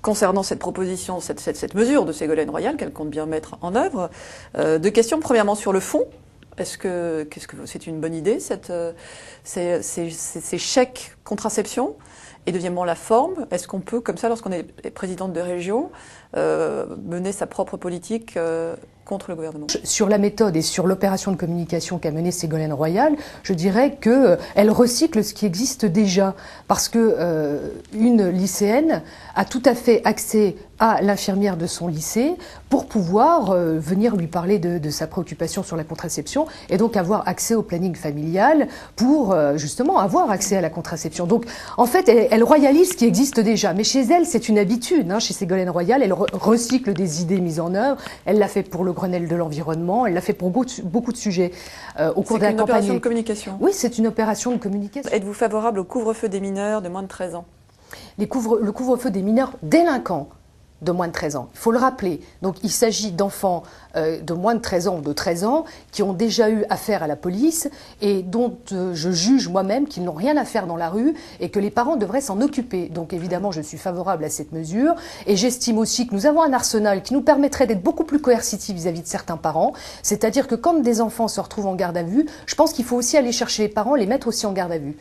concernant cette proposition, cette mesure de Ségolène Royal qu'elle compte bien mettre en œuvre. Deux questions. Premièrement, sur le fond. Qu'est-ce que c'est une bonne idée, ces chèques contraception? Et deuxièmement, la forme. Est-ce qu'on peut, comme ça, lorsqu'on est présidente de région, mener sa propre politique contre le gouvernement? Sur la méthode et sur l'opération de communication qu'a menée Ségolène Royal, je dirais qu'elle recycle ce qui existe déjà. Parce que une lycéenne a tout à fait accès à l'infirmière de son lycée pour pouvoir venir lui parler de sa préoccupation sur la contraception et donc avoir accès au planning familial pour justement avoir accès à la contraception. Donc en fait, elle royalise ce qui existe déjà. Mais chez elle, c'est une habitude. Chez Ségolène Royal, elle recycle des idées mises en œuvre. Elle l'a fait pour le Grenelle de l'environnement. Elle l'a fait pour beaucoup de sujets au cours de la campagne. C'est une opération de communication. Oui, c'est une opération de communication. Êtes-vous favorable au couvre-feu des mineurs de moins de 13 ans? Le couvre-feu des mineurs délinquants de moins de 13 ans. Il faut le rappeler. Donc il s'agit d'enfants de moins de 13 ans ou de 13 ans qui ont déjà eu affaire à la police et dont je juge moi-même qu'ils n'ont rien à faire dans la rue et que les parents devraient s'en occuper. Donc évidemment, je suis favorable à cette mesure et j'estime aussi que nous avons un arsenal qui nous permettrait d'être beaucoup plus coercitif vis-à-vis de certains parents. C'est-à-dire que quand des enfants se retrouvent en garde à vue, je pense qu'il faut aussi aller chercher les parents, les mettre aussi en garde à vue.